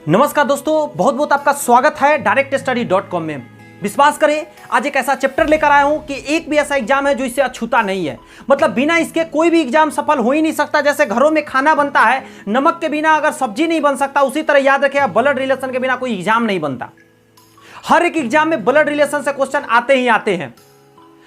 नमस्कार दोस्तों, बहुत बहुत आपका स्वागत है directstudy.com में। विश्वास करें, आज एक ऐसा चैप्टर लेकर आया हूं कि एक भी ऐसा एग्जाम है जो इससे अछूता नहीं है। मतलब बिना इसके कोई भी एग्जाम सफल हो ही नहीं सकता। जैसे घरों में खाना बनता है, नमक के बिना अगर सब्जी नहीं बन सकता, उसी तरह याद रखिएगा ब्लड रिलेशन के बिना कोई एग्जाम नहीं बनता। हर एक एग्जाम में ब्लड रिलेशन से क्वेश्चन आते ही आते हैं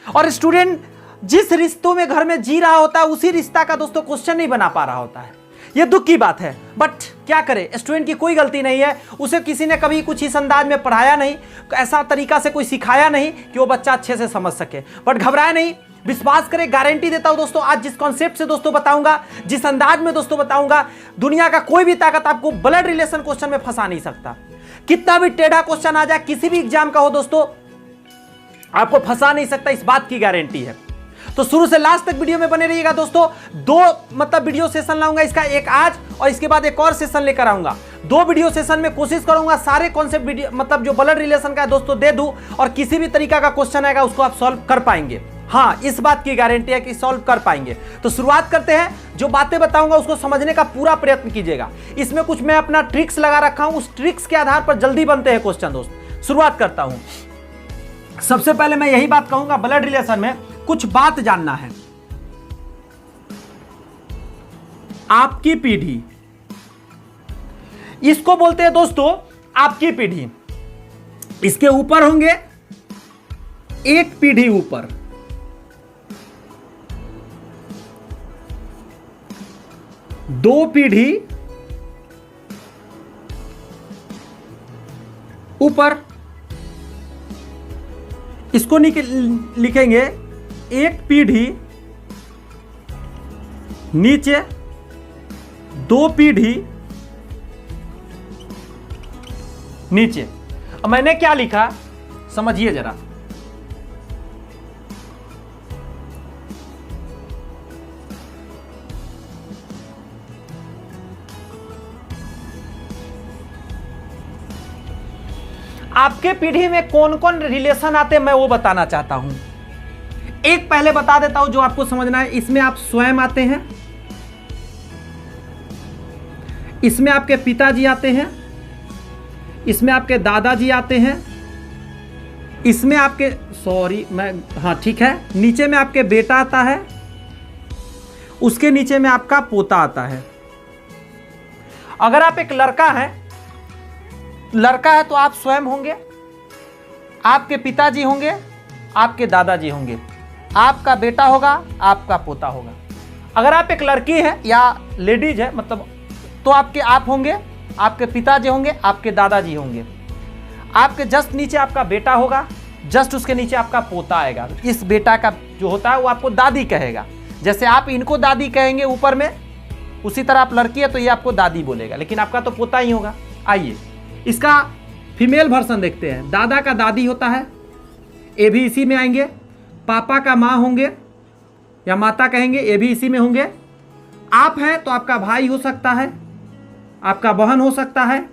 और स्टूडेंट जिस रिश्तों में घर में जी रहा होता है उसी रिश्ता का दोस्तों क्वेश्चन नहीं बना पा रहा होता है। यह दुख की बात है, बट क्या करे, स्टूडेंट की कोई गलती नहीं है। उसे किसी ने कभी कुछ इस अंदाज में पढ़ाया नहीं, ऐसा तरीका से कोई सिखाया नहीं कि वो बच्चा अच्छे से समझ सके। बट घबराए नहीं, विश्वास करें, गारंटी देता हूं दोस्तों, आज जिस कॉन्सेप्ट से दोस्तों बताऊंगा, जिस अंदाज में दोस्तों बताऊंगा, दुनिया का कोई भी ताकत आपको ब्लड रिलेशन क्वेश्चन में फंसा नहीं सकता। कितना भी टेढ़ा क्वेश्चन आ जाए, किसी भी एग्जाम का हो दोस्तों, आपको फंसा नहीं सकता, इस बात की गारंटी है। तो शुरू से लास्ट तक वीडियो में बने रहिएगा दोस्तों। दो वीडियो सेशन लाऊंगा, इसका एक आज और इसके बाद एक और सेशन लेकर आऊंगा। दो वीडियो सेशन में कोशिश करूंगा सारे कॉन्सेप्ट वीडियो जो ब्लड रिलेशन का है दोस्तों दे दूं, और किसी भी तरीका का क्वेश्चन आएगा उसको आप सॉल्व कर पाएंगे। हाँ, इस बात की गारंटी है कि सॉल्व कर पाएंगे। तो शुरुआत करते हैं। जो बातें बताऊंगा उसको समझने का पूरा प्रयत्न कीजिएगा। इसमें कुछ मैं अपना ट्रिक्स लगा रखा हूं, उस ट्रिक्स के आधार पर जल्दी बनते हैं क्वेश्चन दोस्त। शुरुआत करता हूं। सबसे पहले मैं यही बात कहूंगा, ब्लड रिलेशन में कुछ बात जानना है। आपकी पीढ़ी, इसको बोलते हैं दोस्तों आपकी पीढ़ी। इसके ऊपर होंगे एक पीढ़ी ऊपर, दो पीढ़ी ऊपर, इसको लिखेंगे एक पीढ़ी नीचे, दो पीढ़ी नीचे। अब मैंने क्या लिखा समझिए जरा। आपके पीढ़ी में कौन कौन रिलेशन आते हैं मैं वो बताना चाहता हूं। एक पहले बता देता हूं जो आपको समझना है। इसमें आप स्वयं आते हैं, इसमें आपके पिताजी आते हैं, इसमें आपके दादाजी आते हैं, इसमें आपके ठीक है, नीचे में आपके बेटा आता है, उसके नीचे में आपका पोता आता है। अगर आप एक लड़का है तो आप स्वयं होंगे, आपके पिताजी होंगे, आपके दादाजी होंगे, आपका बेटा होगा, आपका पोता होगा। अगर आप एक लड़की है या लेडीज है मतलब, तो आप होंगे, आपके पिताजी होंगे, आपके दादाजी होंगे, आपके जस्ट नीचे आपका बेटा होगा, जस्ट उसके नीचे आपका पोता आएगा। इस बेटा का जो होता है वो आपको दादी कहेगा। जैसे आप इनको दादी कहेंगे ऊपर में, उसी तरह आप लड़की है तो ये आपको दादी बोलेगा, लेकिन आपका तो पोता ही होगा। आइए इसका फीमेल वर्जन देखते हैं। दादा का दादी होता है, ये भी इसी में आएंगे। पापा का माँ होंगे या माता कहेंगे, ये भी इसी में होंगे। आप हैं तो आपका भाई हो सकता है, आपका बहन हो सकता है।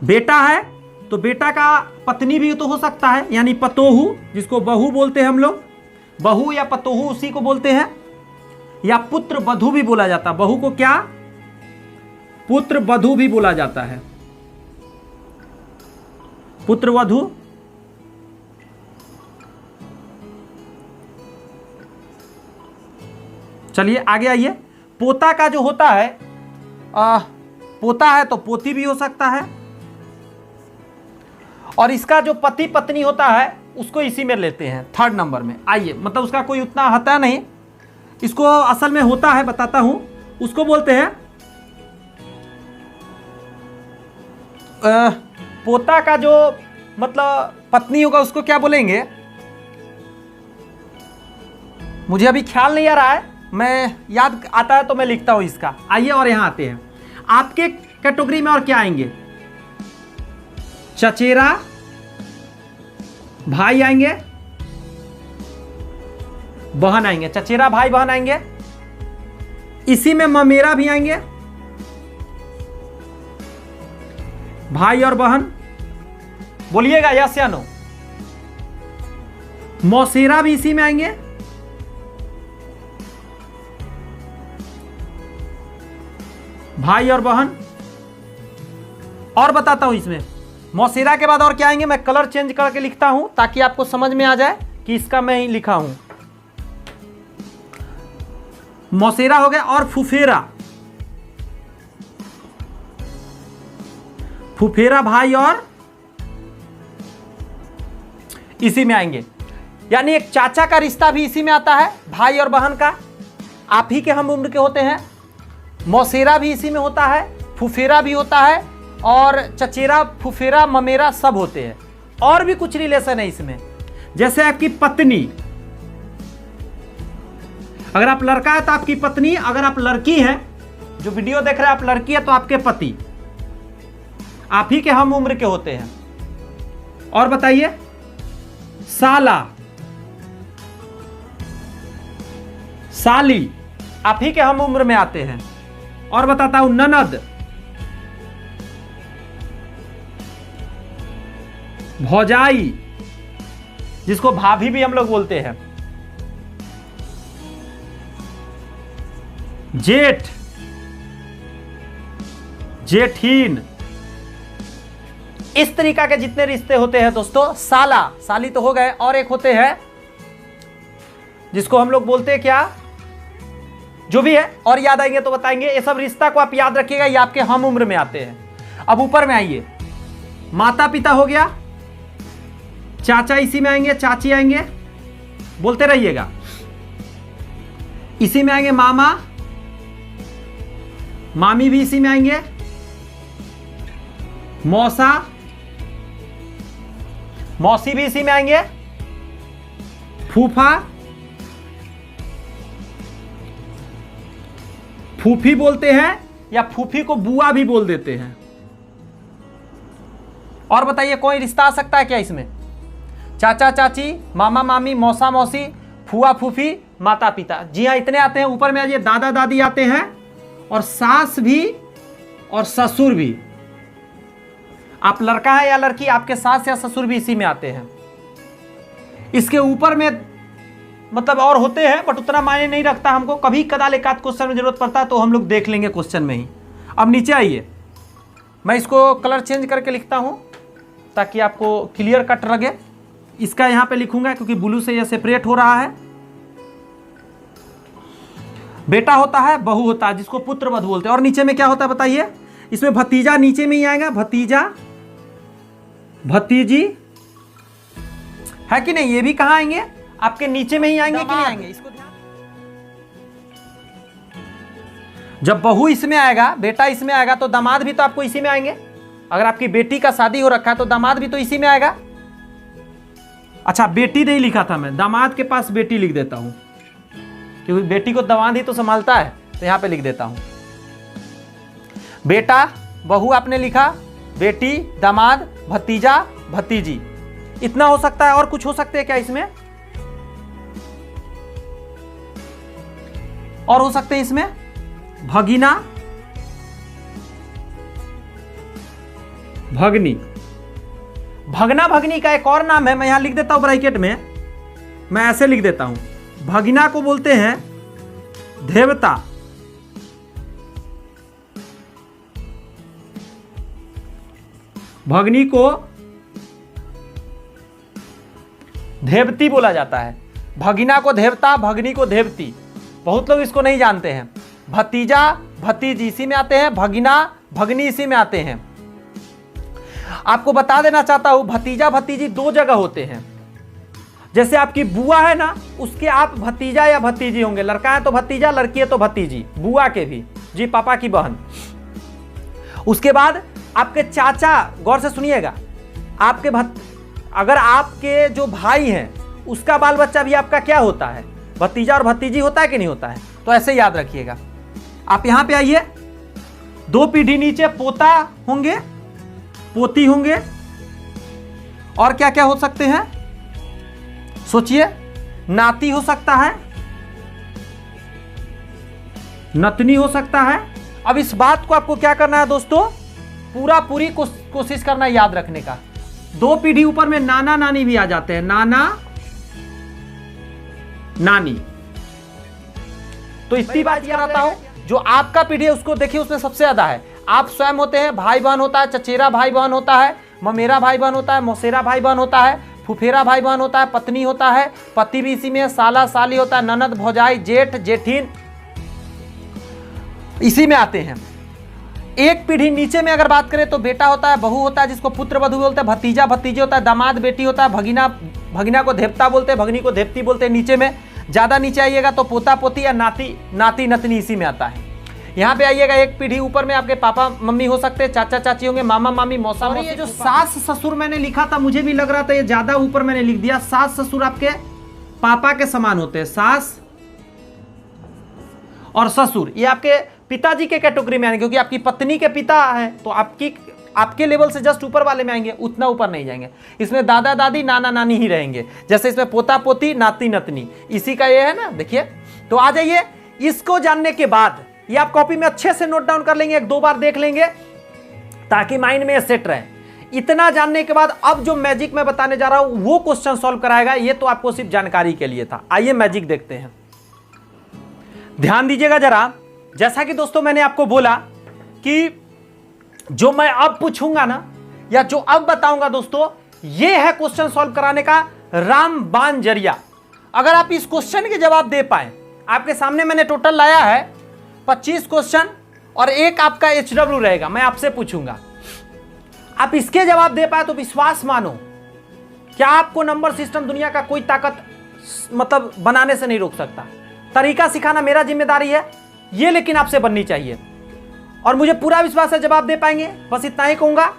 बेटा है तो बेटा का पत्नी भी तो हो सकता है, यानी पतोहू, जिसको बहू बोलते हैं हम लोग। बहू या पतोहू उसी को बोलते हैं, या पुत्र वधू भी बोला जाता है। बहू को क्या पुत्र वधू भी बोला जाता है, पुत्र वधू। चलिए आगे आइए। पोता का जो होता है, पोता है तो पोती भी हो सकता है, और इसका जो पति पत्नी होता है उसको इसी में लेते हैं थर्ड नंबर में। आइए, मतलब उसका कोई उतना होता नहीं, इसको असल में होता है, बताता हूं। उसको बोलते हैं पोता का जो मतलब पत्नी होगा उसको क्या बोलेंगे, मुझे अभी ख्याल नहीं आ रहा है, मैं याद आता है तो मैं लिखता हूं इसका। आइए और यहां आते हैं। आपके कैटेगरी में और क्या आएंगे, चचेरा भाई आएंगे, बहन आएंगे। चचेरा भाई बहन आएंगे, इसी में ममेरा भी आएंगे, भाई और बहन। बोलिएगा यस या नो। मौसेरा भी इसी में आएंगे, भाई और बहन। और बताता हूं इसमें मौसेरा के बाद और क्या आएंगे, मैं कलर चेंज करके लिखता हूं ताकि आपको समझ में आ जाए कि इसका मैं ही लिखा हूं। मौसेरा हो गया और फुफेरा, फुफेरा भाई और इसी में आएंगे, यानी एक चाचा का रिश्ता भी इसी में आता है, भाई और बहन का, आप ही के हम उम्र के होते हैं। मौसेरा भी इसी में होता है, फुफेरा भी होता है और चचेरा, फुफेरा, ममेरा सब होते हैं। और भी कुछ रिलेशन है इसमें, जैसे आपकी पत्नी, अगर आप लड़का है तो आपकी पत्नी, अगर आप लड़की हैं, जो वीडियो देख रहे हैं आप लड़की है तो आपके पति, आप ही के हम उम्र के होते हैं। और बताइए, साला, साली, आप ही के हम उम्र में आते हैं। और बताता हूं, ननद, भौजाई, जिसको भाभी भी हम लोग बोलते हैं, जेठ, जेठीन, इस तरीका के जितने रिश्ते होते हैं दोस्तों, साला, साली तो हो गए, और एक होते हैं जिसको हम लोग बोलते हैं क्या, जो भी है और याद आएंगे तो बताएंगे। ये सब रिश्ता को आप याद रखिएगा, ये आपके हम उम्र में आते हैं। अब ऊपर में आइए, माता पिता हो गया, चाचा इसी में आएंगे, चाची आएंगे, बोलते रहिएगा। इसी में आएंगे मामा, मामी भी इसी में आएंगे, मौसा, मौसी भी इसी में आएंगे, फूफा, फूफी बोलते हैं या फूफी को बुआ भी बोल देते हैं। और बताइए कोई रिश्ता आ सकता है क्या इसमें, चाचा चाची, मामा मामी, मौसा मौसी, फुआ फूफी, माता पिता, जी हाँ इतने आते हैं। ऊपर में आइए, दादा दादी आते हैं, और सास भी और ससुर भी। आप लड़का है या लड़की, आपके सास या ससुर भी इसी में आते हैं। इसके ऊपर में मतलब और होते हैं बट उतना मायने नहीं रखता, हमको कभी कदाल एक आध क्वेश्चन में जरूरत पड़ता है तो हम लोग देख लेंगे क्वेश्चन में ही। अब नीचे आइए, मैं इसको कलर चेंज करके लिखता हूं ताकि आपको क्लियर कट लगे। इसका यहां पे लिखूंगा क्योंकि ब्लू से यह सेपरेट हो रहा है। बेटा होता है, बहू होता है, जिसको पुत्र वधू बोलते हैं। और नीचे में क्या होता है बताइए, इसमें भतीजा नीचे में ही आएगा, भतीजा, भतीजी है कि नहीं, ये भी कहां आएंगे, आपके नीचे में ही आएंगे कि नहीं आएंगे, इसको ध्यान। जब बहू इसमें आएगा, बेटा इसमें आएगा, तो दामाद भी तो आपको इसी में आएंगे। अगर आपकी बेटी का शादी हो रखा है तो दामाद भी तो इसी में आएगा। अच्छा, बेटी नहीं लिखा था मैं, दामाद के पास बेटी लिख देता हूं क्योंकि बेटी को दामाद ही तो संभालता है, तो यहां पे लिख देता हूं। बेटा, बहू आपने लिखा, बेटी, दामाद, भतीजा, भतीजी, इतना हो सकता है। और कुछ हो सकते हैं क्या इसमें, और हो सकते हैं इसमें भगीना, भगनी, भगना भगनी का एक और नाम है, मैं यहां लिख देता हूं ब्रैकेट में, मैं ऐसे लिख देता हूं। भगीना को बोलते हैं देवता, भगनी को देवती बोला जाता है। भगीना को देवता, भगनी को देवती, बहुत लोग इसको नहीं जानते हैं। भतीजा, भतीजी इसी में आते हैं, भगीना, भगनी इसी में आते हैं। आपको बता देना चाहता हूं, भतीजा भतीजी दो जगह होते हैं। जैसे आपकी बुआ है ना, उसके आप भतीजा या भतीजी होंगे, लड़का है तो भतीजा, लड़की है तो भतीजी, बुआ के भी, जी पापा की बहन। उसके बाद आपके चाचा, गौर से सुनिएगा, आपके अगर आपके जो भाई हैं उसका बाल बच्चा भी आपका क्या होता है, भतीजा और भतीजी होता है कि नहीं होता है, तो ऐसे याद रखिएगा। आप यहां पे आइए, दो पीढ़ी नीचे पोता होंगे, पोती होंगे, और क्या क्या हो सकते हैं सोचिए, नाती हो सकता है, नतनी हो सकता है। अब इस बात को आपको क्या करना है दोस्तों, पूरी कोशिश करना है याद रखने का। दो पीढ़ी ऊपर में नाना नानी भी आ जाते हैं, नाना नानी। तो इतनी बात याद आता हूं, जो आपका पीढ़ी है उसको देखिए, उसमें सबसे ज्यादा है। आप स्वयं होते हैं, भाई बहन होता है, चचेरा भाई बहन होता है, ममेरा भाई बहन होता है, मौसेरा भाई बहन होता है, फुफेरा भाई बहन होता है, पत्नी होता है, पति भी इसी में है, साला साली होता है, ननद भौजाई जेठ जेठीन इसी में आते हैं। एक पीढ़ी नीचे में अगर बात करें तो बेटा होता है, बहू होता है जिसको पुत्र वधू बोलते हैं, भतीजा भतीजी होता है, दामाद बेटी होता है, भगिना भगिना को धेपता बोलते हैं, भगनी को धेपती बोलते हैं। नीचे में ज्यादा नीचे आइएगा तो पोता पोती या नाती नाती नतनी इसी में आता है। यहाँ पे आइएगा एक पीढ़ी ऊपर में आपके पापा मम्मी हो सकते हैं, चाचा चाची होंगे, मामा मामी मौसा मौसी। ये जो सास ससुर मैंने लिखा था मुझे भी लग रहा था ये ज्यादा ऊपर मैंने लिख दिया। सास ससुर आपके पापा के समान होते हैं, सास और ससुर ये आपके पिताजी के कैटेगरी में आएंगे, क्योंकि आपकी पत्नी के पिता है तो आपके लेवल से जस्ट ऊपर वाले में आएंगे, उतना ऊपर नहीं जाएंगे। इसमें दादा दादी नाना नानी ही रहेंगे, जैसे इसमें पोता पोती नाती नतनी इसी का ये है ना। देखिए तो आ जाइए, इसको जानने के बाद ये आप कॉपी में अच्छे से नोट डाउन कर लेंगे, एक दो बार देख लेंगे ताकि माइंड में सेट रहे। इतना जानने के बाद अब जो मैजिक मैं बताने जा रहा हूं वो क्वेश्चन सॉल्व कराएगा। ये तो आपको सिर्फ जानकारी के लिए था। आइए मैजिक देखते हैं, ध्यान दीजिएगा जरा। जैसा कि दोस्तों मैंने आपको बोला कि जो मैं अब पूछूंगा ना या जो अब बताऊंगा दोस्तों, ये है क्वेश्चन सॉल्व कराने का रामबाण जरिया। अगर आप इस क्वेश्चन के जवाब दे पाए, आपके सामने मैंने टोटल लाया है 25 क्वेश्चन और एक आपका HW रहेगा, मैं आपसे पूछूंगा। आप इसके जवाब दे पाए तो विश्वास मानो, क्या आपको नंबर सिस्टम दुनिया का कोई ताकत मतलब बनाने से नहीं रोक सकता। तरीका सिखाना मेरा जिम्मेदारी है ये, लेकिन आपसे बननी चाहिए और मुझे पूरा विश्वास है जवाब दे पाएंगे। बस इतना ही कहूंगा,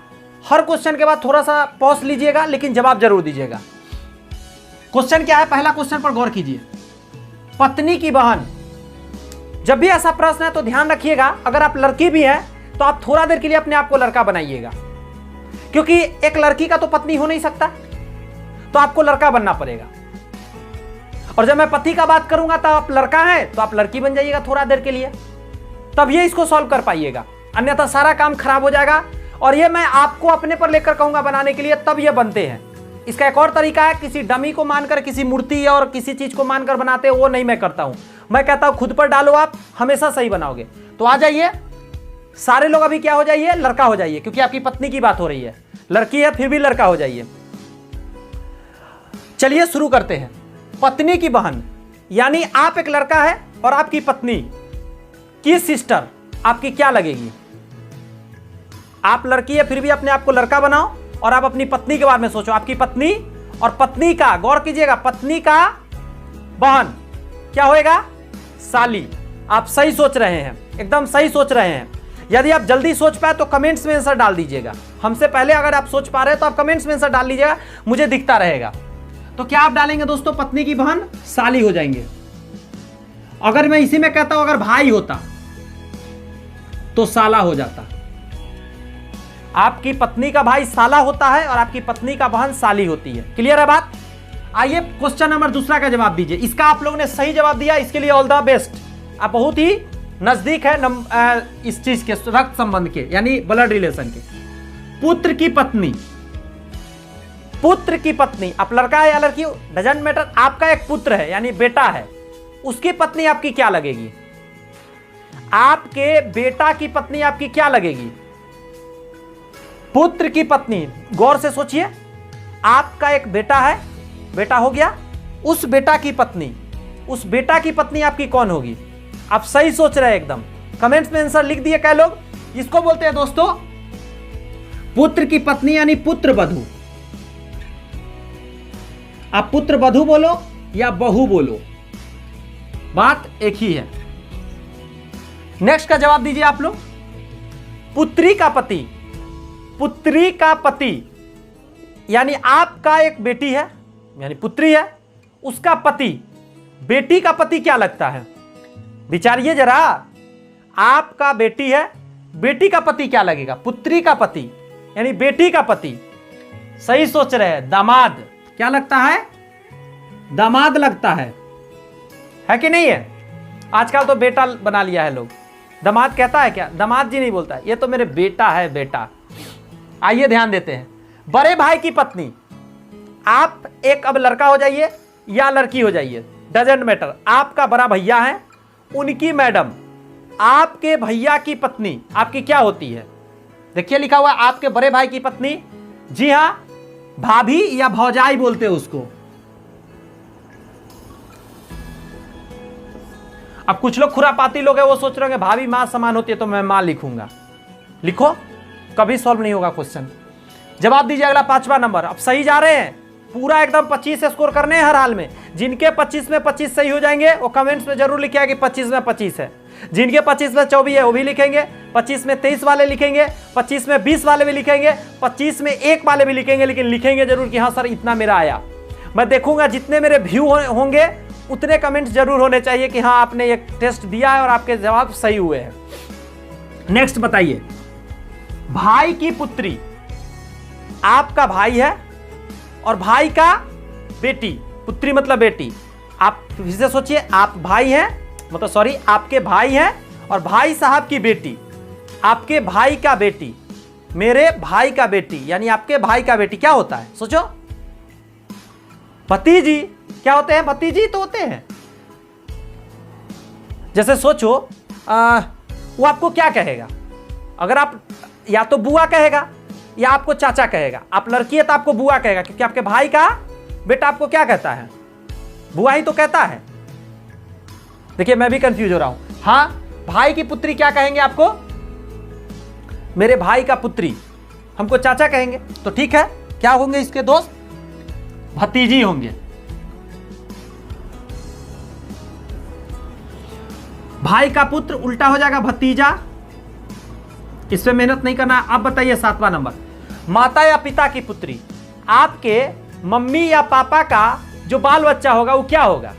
हर क्वेश्चन के बाद थोड़ा सा पॉज लीजिएगा लेकिन जवाब जरूर दीजिएगा। क्वेश्चन क्या है, पहला क्वेश्चन पर गौर कीजिए। पत्नी की बहन, जब भी ऐसा प्रश्न है तो ध्यान रखिएगा, अगर आप लड़की भी हैं तो आप थोड़ा देर के लिए अपने आप को लड़का बनाइएगा, क्योंकि एक लड़की का तो पत्नी हो नहीं सकता, तो आपको लड़का बनना पड़ेगा। और जब मैं पति का बात करूंगा तो आप लड़का है तो आप लड़की बन जाइएगा थोड़ा देर के लिए, तब ये इसको सॉल्व कर पाइएगा, अन्यथा सारा काम खराब हो जाएगा। और ये मैं आपको अपने पर लेकर कहूंगा बनाने के लिए, तब ये बनते हैं। इसका एक और तरीका है, किसी डमी को मानकर, किसी मूर्ति और किसी चीज को मानकर बनाते हैं, वो नहीं मैं करता हूं। मैं कहता हूं खुद पर डालो, आप हमेशा सही बनाओगे। तो आ जाइए सारे लोग, अभी क्या हो जाइए, लड़का हो जाइए, क्योंकि आपकी पत्नी की बात हो रही है। लड़की है फिर भी लड़का हो जाइए। चलिए शुरू करते हैं। पत्नी की बहन यानी आप एक लड़का है और आपकी पत्नी की सिस्टर आपकी क्या लगेगी। आप लड़की है फिर भी अपने आप को लड़का बनाओ और आप अपनी पत्नी के बारे में सोचो। आपकी पत्नी और पत्नी का, गौर कीजिएगा, पत्नी का बहन क्या होएगा, साली। आप सही सोच रहे हैं, एकदम सही सोच रहे हैं। यदि आप जल्दी सोच पाए तो कमेंट्स में आंसर डाल दीजिएगा। हमसे पहले अगर आप सोच पा रहे हैं तो आप कमेंट्स में आंसर डाल लीजिएगा, मुझे दिखता रहेगा। तो क्या आप डालेंगे दोस्तों, पत्नी की बहन साली हो जाएंगे। अगर मैं इसी में कहता हूं अगर भाई होता तो साला हो जाता। आपकी पत्नी का भाई साला होता है और आपकी पत्नी का बहन साली होती है। क्लियर है बात। आइए क्वेश्चन नंबर दूसरा का जवाब दीजिए। इसका आप लोगों ने सही जवाब दिया, इसके लिए ऑल द बेस्ट। आप बहुत ही नजदीक है इस चीज के, रक्त संबंध के, यानी ब्लड रिलेशन के। पुत्र की पत्नी, पुत्र की पत्नी, आप लड़का है या लड़की हो डजंट मैटर, आपका एक पुत्र है यानी बेटा है, उसकी पत्नी आपकी क्या लगेगी। आपके बेटा की पत्नी आपकी क्या लगेगी, पुत्र की पत्नी। गौर से सोचिए, आपका एक बेटा है, बेटा हो गया, उस बेटा की पत्नी, उस बेटा की पत्नी आपकी कौन होगी। आप सही सोच रहे हैं एकदम, कमेंट्स में आंसर लिख दिए कई लोग। इसको बोलते हैं दोस्तों पुत्र की पत्नी यानी पुत्र वधू। आप पुत्र वधू बोलो या बहू बोलो, बात एक ही है। नेक्स्ट का जवाब दीजिए आप लोग। पुत्री का पति, पुत्री का पति यानी आपका एक बेटी है यानी पुत्री है, उसका पति, बेटी का पति क्या लगता है, विचारिए जरा। आपका बेटी है, बेटी का पति क्या लगेगा, पुत्री का पति यानी बेटी का पति। सही सोच रहे हैं, दामाद। क्या लगता है, दामाद लगता है कि नहीं है। आजकल तो बेटा बना लिया है लोग, दामाद कहता है क्या, दामाद जी नहीं बोलता है, ये तो मेरे बेटा है, बेटा। आइए ध्यान देते हैं। बड़े भाई की पत्नी, आप एक अब लड़का हो जाइए या लड़की हो जाइए, डजेंट मैटर। आपका बड़ा भैया है, उनकी मैडम आपके भैया की पत्नी आपकी क्या होती है? देखिए लिखा हुआ है आपके बड़े भाई की पत्नी। जी हां, भाभी या भौजाई बोलते हैं उसको। अब कुछ लोग खुरापाती लोग हैं, वो सोच रहे होंगे भाभी मां समान होती है तो मैं मां लिखूंगा। लिखो, कभी सॉल्व नहीं होगा क्वेश्चन। जवाब दीजिए अगला 5वां नंबर। अब सही जा रहे हैं, पूरा एकदम 25 स्कोर करने हैं हर हाल में। जिनके 25 में 25 सही हो जाएंगे वो कमेंट्स में जरूर लिखिएगा कि 25 में 25 है। जिनके 25 में 24 है वो भी लिखेंगे, 25 में 23 वाले लिखेंगे, 25 में 20 वाले भी लिखेंगे, 25 में 1 वाले भी लिखेंगे, लेकिन लिखेंगे जरूर कि हाँ सर इतना मेरा आया। मैं देखूंगा जितने मेरे व्यू होंगे उतने कमेंट्स जरूर होने चाहिए कि हाँ आपने ये टेस्ट दिया है और आपके जवाब सही हुए हैं। नेक्स्ट बताइए, भाई की पुत्री, आपका भाई है और भाई का बेटी, पुत्री मतलब बेटी। आप फिर से सोचिए, आप भाई हैं, मतलब सॉरी आपके भाई हैं और भाई साहब की बेटी, आपके भाई का बेटी, मेरे भाई का बेटी, यानी आपके भाई का बेटी क्या होता है? सोचो, भतीजी। क्या होते हैं? भतीजी तो होते हैं। जैसे सोचो वो आपको क्या कहेगा? अगर आप, या तो बुआ कहेगा या आपको चाचा कहेगा। आप लड़की है तो आपको बुआ कहेगा, क्योंकि आपके भाई का बेटा आपको क्या कहता है? बुआ ही तो कहता है। देखिए मैं भी कंफ्यूज हो रहा हूं। हाँ, भाई की पुत्री क्या कहेंगे आपको? मेरे भाई का पुत्री, हमको चाचा कहेंगे। तो ठीक है, क्या होंगे इसके दोस्त? भतीजी होंगे। भाई का पुत्र उल्टा हो जाएगा भतीजा। इस पे मेहनत नहीं करना। अब बताइए 7वां नंबर, माता या पिता की पुत्री, आपके मम्मी या पापा का जो बाल बच्चा होगा वो क्या होगा?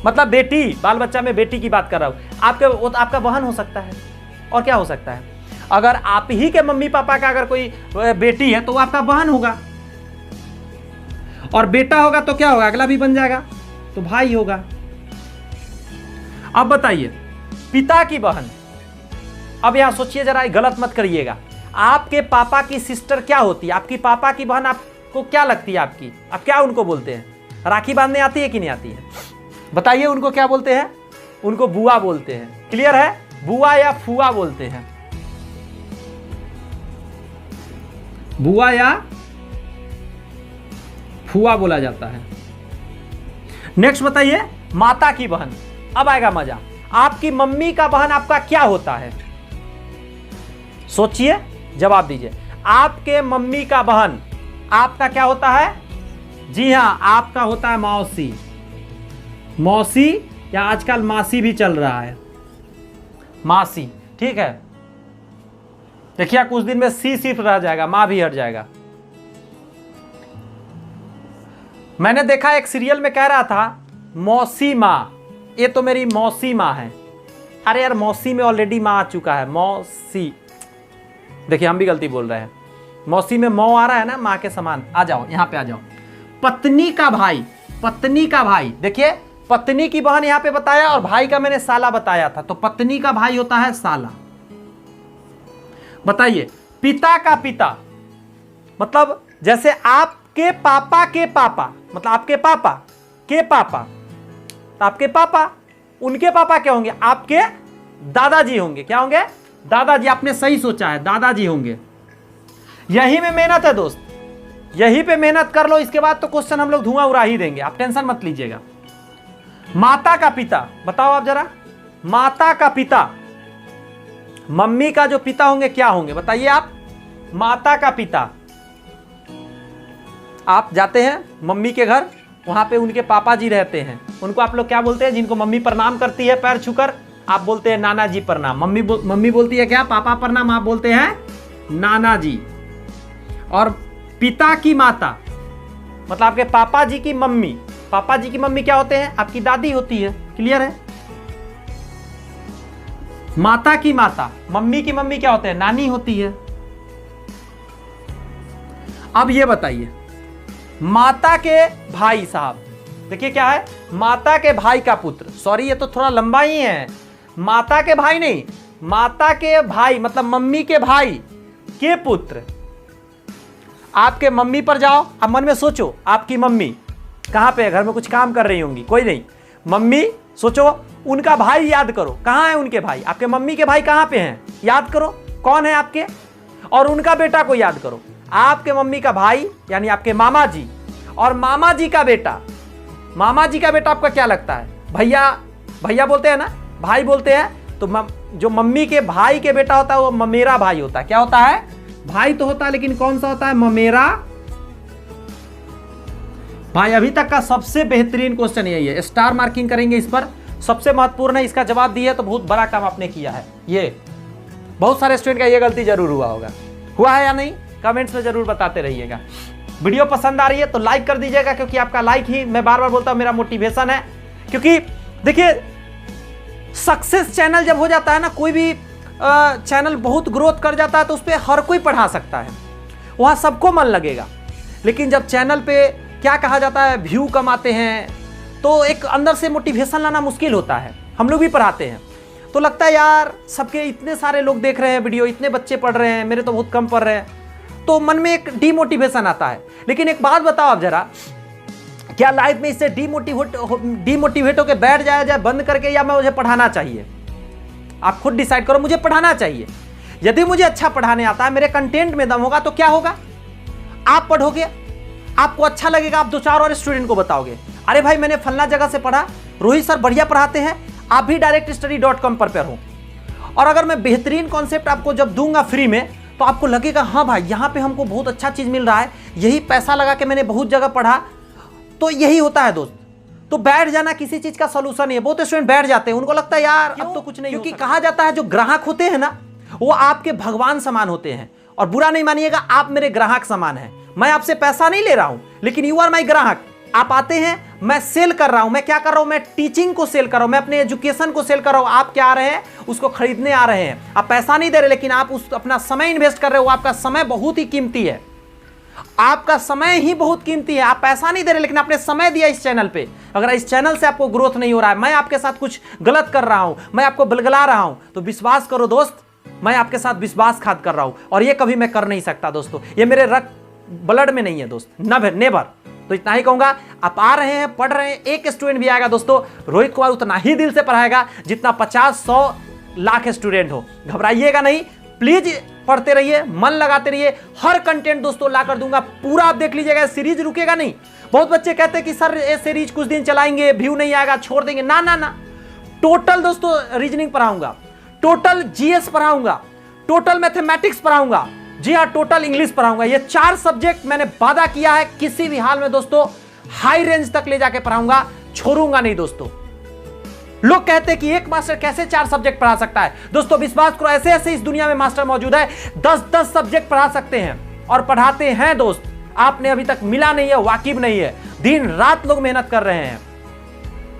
मतलब बेटी, बाल बच्चा में बेटी की बात कर रहा हूं। वो तो आपका बहन हो सकता है, और क्या हो सकता है? अगर आप ही के मम्मी पापा का अगर कोई बेटी है तो वो आपका बहन होगा, और बेटा होगा तो क्या होगा? अगला भी बन जाएगा, तो भाई होगा। अब बताइए, पिता की बहन। अब यहां सोचिए जरा, गलत मत करिएगा। आपके पापा की सिस्टर क्या होती है? आपकी पापा की बहन आपको क्या लगती है आपकी? आप क्या उनको बोलते हैं? राखी बांधने आती है कि नहीं आती है? बताइए उनको क्या बोलते हैं? उनको बुआ बोलते हैं। क्लियर है? बुआ या फुआ बोलते हैं। बुआ या फुआ बोला जाता है। नेक्स्ट बताइए, माता की बहन। अब आएगा मजा। आपकी मम्मी का बहन आपका क्या होता है? सोचिए, जवाब दीजिए। आपके मम्मी का बहन आपका क्या होता है? जी हां, आपका होता है मौसी। मौसी, या आजकल मासी भी चल रहा है, मासी। ठीक है, देखिए कुछ दिन में सी सिर्फ रह जाएगा, मां भी हट जाएगा। मैंने देखा एक सीरियल में कह रहा था मौसी मां, ये तो मेरी मौसी मां है। अरे यार, मौसी में ऑलरेडी मां आ चुका है, मौसी। देखिए हम भी गलती बोल रहे हैं, मौसी में मौ आ रहा है ना, मां के समान। आ जाओ, यहां पे आ जाओ। पत्नी का भाई, पत्नी का भाई। देखिए पत्नी की बहन यहां पे बताया और भाई का मैंने साला बताया था, तो पत्नी का भाई होता है साला। बताइए, पिता का पिता, मतलब जैसे आपके पापा के पापा, मतलब आपके पापा के पापा, तो आपके पापा, उनके पापा क्या होंगे? आपके दादाजी होंगे। क्या होंगे? दादाजी। आपने सही सोचा है, दादाजी होंगे। यही में मेहनत है दोस्त, यही पे मेहनत कर लो, इसके बाद तो क्वेश्चन हम लोग धुआं उड़ा ही देंगे, आप टेंशन मत लीजिएगा। माता का पिता, बताओ आप जरा, माता का पिता, मम्मी का जो पिता होंगे क्या होंगे? बताइए आप। माता का पिता, आप जाते हैं मम्मी के घर, वहां पे उनके पापा जी रहते हैं, उनको आप लोग क्या बोलते हैं? जिनको मम्मी प्रणाम करती है पैर छूकर, आप बोलते हैं नाना जी प्रणाम। मम्मी बोलती है क्या? पापा प्रणाम, आप बोलते हैं नाना जी। और पिता की माता, मतलब आपके पापा जी की मम्मी, पापा जी की मम्मी क्या होते हैं? आपकी दादी होती है। क्लियर है? माता की माता, मम्मी की मम्मी क्या होते हैं? नानी होती है। अब ये बताइए, माता के भाई साहब, देखिए क्या है? माता के भाई का पुत्र। सॉरी ये तो थोड़ा लंबा ही है। माता के भाई नहीं, माता के भाई मतलब मम्मी के भाई के पुत्र। आपके मम्मी पर जाओ, अब मन में सोचो, आपकी मम्मी कहां पे है? घर में कुछ काम कर रही होंगी, कोई नहीं, मम्मी सोचो, उनका भाई याद करो, कहां है उनके भाई, आपके मम्मी के भाई कहां पे हैं, याद करो कौन है आपके, और उनका बेटा को याद करो। आपके मम्मी का भाई यानी आपके मामा जी, और मामा जी का बेटा, मामा जी का बेटा आपका क्या लगता है, भैया, भैया बोलते हैं ना, भाई बोलते हैं, तो जो मम्मी के भाई के बेटा होता है वो ममेरा भाई होता है। क्या होता है, भाई तो होता है लेकिन कौन सा होता है, ममेरा भाई। अभी तक का सबसे बेहतरीन क्वेश्चन यही है, स्टार मार्किंग करेंगे इस पर, सबसे महत्वपूर्ण है। इसका जवाब दिया तो बहुत बड़ा काम आपने किया है। ये बहुत सारे स्टूडेंट का ये गलती जरूर हुआ होगा, हुआ है या नहीं, कमेंट्स में जरूर बताते रहिएगा। वीडियो पसंद आ रही है तो लाइक कर दीजिएगा, क्योंकि आपका लाइक ही, मैं बार बार बोलता हूं, मेरा मोटिवेशन है। क्योंकि देखिए, सक्सेस चैनल जब हो जाता है ना, कोई भी चैनल बहुत ग्रोथ कर जाता है तो उस पर हर कोई पढ़ा सकता है, वहां सबको मन लगेगा। लेकिन जब चैनल पे क्या कहा जाता है, व्यू कम आते हैं, तो एक अंदर से मोटिवेशन लाना मुश्किल होता है। हम लोग भी पढ़ाते हैं तो लगता है यार सबके इतने सारे लोग देख रहे हैं वीडियो, इतने बच्चे पढ़ रहे हैं, मेरे तो बहुत कम पढ़ रहे हैं, तो मन में एक डीमोटिवेशन आता है। लेकिन एक बात बताओ आप जरा, क्या लाइफ में इससे डीमोटिवेट होकर बैठ जाए बंद करके, या मैं मुझे पढ़ाना चाहिए? आप खुद डिसाइड करो, मुझे पढ़ाना चाहिए। यदि मुझे अच्छा पढ़ाने आता है, मेरे कंटेंट में दम होगा, तो क्या होगा, आप पढ़ोगे, आपको अच्छा लगेगा, आप 2-4 और स्टूडेंट को बताओगे, अरे भाई मैंने फलना जगह से पढ़ा, रोहित सर बढ़िया पढ़ाते हैं, आप भी directstudy.com पर हो। और अगर मैं बेहतरीन कॉन्सेप्ट आपको जब दूंगा फ्री में, तो आपको लगेगा हाँ भाई यहाँ पे हमको बहुत अच्छा चीज मिल रहा है, यही पैसा लगा के मैंने बहुत जगह पढ़ा। तो यही होता है दोस्त, तो बैठ जाना किसी चीज का सोल्यूशन नहीं है। बहुत स्टूडेंट बैठ जाते हैं, उनको लगता है यार अब तो कुछ नहीं, क्योंकि कहा जाता है जो ग्राहक होते हैं ना, वो आपके भगवान समान होते हैं। और बुरा नहीं मानिएगा, आप मेरे ग्राहक समान हैं, मैं आपसे पैसा नहीं ले रहा हूं, लेकिन यू आर माई ग्राहक। आप आते हैं, मैं सेल कर रहा हूं, मैं क्या कर रहा हूं, मैं टीचिंग को सेल कर रहा हूं, मैं अपने एजुकेशन को सेल कर रहा हूं। आप क्या आ रहे हैं, उसको खरीदने आ रहे हैं, आप पैसा नहीं दे रहे, लेकिन आप उस अपना समय इन्वेस्ट कर रहे हो। आपका समय बहुत ही कीमती है, आपका समय ही बहुत कीमती है। आप पैसा नहीं दे रहे, लेकिन आपने समय दिया इस चैनल पे। अगर इस चैनल से आपको ग्रोथ नहीं हो रहा है, मैं आपके साथ कुछ गलत कर रहा हूं, मैं आपको बलगला रहा हूं, तो विश्वास करो दोस्त, मैं आपके साथ विश्वासघात कर रहा हूं, और ये कभी मैं कर नहीं सकता दोस्तों। ये मेरे रक्त ब्लड में नहीं है दोस्त, नेवर। तो इतना ही कहूंगा, आप आ रहे हैं, पढ़ रहे हैं, एक स्टूडेंट भी आएगा दोस्तों, रोहित कुमार उतना ही दिल से पढ़ाएगा जितना 50-100 लाख स्टूडेंट हो। घबराइएगा नहीं, प्लीज पढ़ते रहिए, मन लगाते रहिए, हर कंटेंट दोस्तों ला कर दूंगा, पूरा आप देख लीजिएगा, सीरीज रुकेगा नहीं। बहुत बच्चे कहते हैं कि सर ये सीरीज कुछ दिन चलाएंगे, व्यू नहीं आएगा, छोड़ देंगे। ना, टोटल दोस्तों रीजनिंग पढ़ाऊंगा, टोटल जीएस पढ़ाऊंगा, टोटल मैथमेटिक्स पढ़ाऊंगा, जी हाँ टोटल इंग्लिश पढ़ाऊंगा। ये 4 सब्जेक्ट मैंने वादा किया है, किसी भी हाल में दोस्तों हाई रेंज तक ले जाके पढ़ाऊंगा, छोड़ूंगा नहीं दोस्तों। लोग कहते हैं कि एक मास्टर कैसे 4 सब्जेक्ट पढ़ा सकता है। दोस्तों विश्वास करो, ऐसे ऐसे इस दुनिया में मास्टर मौजूद है, 10-10 सब्जेक्ट पढ़ा सकते हैं और पढ़ाते हैं दोस्त। आपने अभी तक मिला नहीं है, वाकिफ नहीं है, दिन रात लोग मेहनत कर रहे हैं।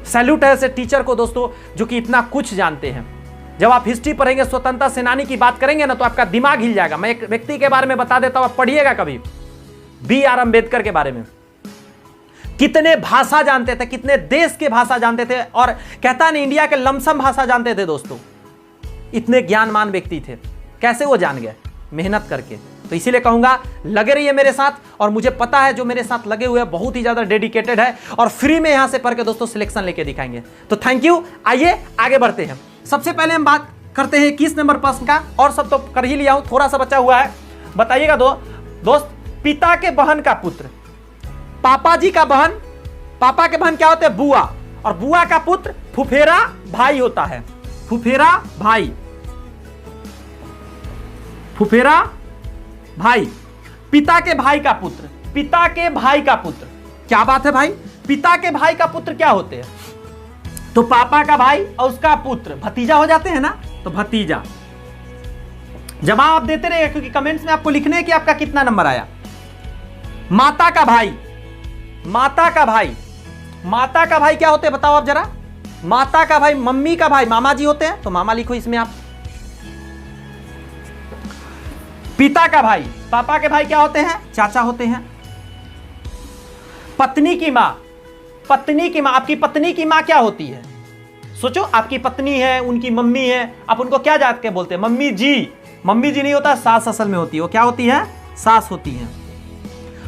सैल्यूट है ऐसे टीचर को दोस्तों, जो कि इतना कुछ जानते हैं। जब आप हिस्ट्री पढ़ेंगे, स्वतंत्रता सेनानी की बात करेंगे ना, तो आपका दिमाग हिल जाएगा। मैं एक व्यक्ति के बारे में बता देता हूं, आप पढ़िएगा कभी, BR अम्बेडकर के बारे में। कितने भाषा जानते थे, कितने देश के भाषा जानते थे, और कहता नहीं इंडिया के लमसम भाषा जानते थे दोस्तों। इतने ज्ञानमान व्यक्ति थे, कैसे वो जान गए, मेहनत करके। तो इसीलिए कहूंगा लगे रहिए मेरे साथ, और मुझे पता है जो मेरे साथ लगे हुए हैं बहुत ही ज्यादा डेडिकेटेड है, और फ्री में यहां से पढ़ के दोस्तों सिलेक्शन लेके दिखाएंगे। तो थैंक यू। आइए आगे बढ़ते हैं। सबसे पहले हम बात करते हैं 21 नंबर प्रश्न का, और सब तो कर ही लिया हूं, थोड़ा सा बचा हुआ है, बताइएगा दोस्त। पिता के बहन का पुत्र, पापा जी का बहन, पापा के बहन क्या होते हैं, बुआ, और बुआ का पुत्र फुफेरा भाई होता है। फुफेरा भाई, फुफेरा भाई, पिता के भाई का पुत्र, पिता के भाई का पुत्र, क्या बात है भाई, पिता के भाई का पुत्र क्या होते हैं, तो पापा का भाई और उसका पुत्र भतीजा हो जाते हैं ना, तो भतीजा। जवाब आप देते रहिए, क्योंकि कमेंट्स में आपको लिखने है कि आपका कितना नंबर आया। माता का भाई, माता का भाई, माता का भाई क्या होते हैं बताओ आप जरा। माता का भाई, मम्मी का भाई मामा जी होते हैं, तो मामा लिखो इसमें आप। पिता का भाई, पापा के भाई क्या होते हैं, चाचा होते हैं। पत्नी की मां, पत्नी की मां, आपकी पत्नी की मां क्या होती है, सोचो, आपकी पत्नी है, उनकी मम्मी है, आप उनको क्या जात के बोलते हैं, मम्मी जी। मम्मी जी नहीं होता, सास असल में होती है, वो क्या होती है, सास होती है।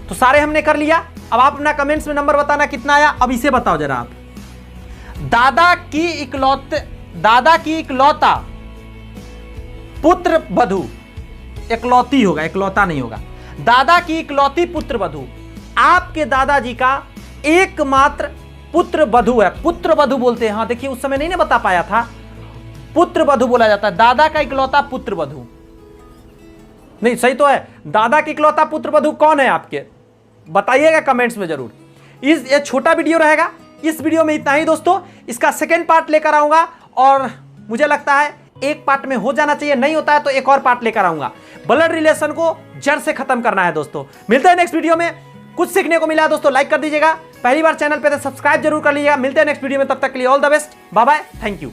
तो सारे हमने कर लिया। अब आप अपना कमेंट्स में नंबर बताना कितना आया। अब इसे बताओ जरा आप, दादा की इकलौता पुत्र वधू, इकलौती होगा, इकलौता नहीं होगा। दादा की इकलौती पुत्र वधू, आपके दादाजी का एकमात्र पुत्र वधू है। पुत्र वधू बोलते हैं, हाँ देखिए उस समय नहीं ना बता पाया था, पुत्र वधू बोला जाता है। दादा का इकलौता पुत्र वधू, नहीं सही तो है। दादा की इकलौता पुत्र वधू कौन है आपके, बताइएगा कमेंट्स में जरूर। ये छोटा वीडियो रहेगा, इस वीडियो में इतना ही दोस्तों। इसका सेकेंड पार्ट लेकर आऊंगा और मुझे लगता है एक पार्ट में हो जाना चाहिए, नहीं होता है तो एक और पार्ट लेकर आऊंगा। ब्लड रिलेशन को जड़ से खत्म करना है दोस्तों। मिलते हैं नेक्स्ट वीडियो में। कुछ सीखने को मिला है दोस्तों, लाइक कर दीजिएगा। पहली बार चैनल पे तो सब्सक्राइब जरूर कर लीजिएगा। मिलते हैं नेक्स्ट वीडियो में, तब तक के लिए all the best, bye bye, thank you.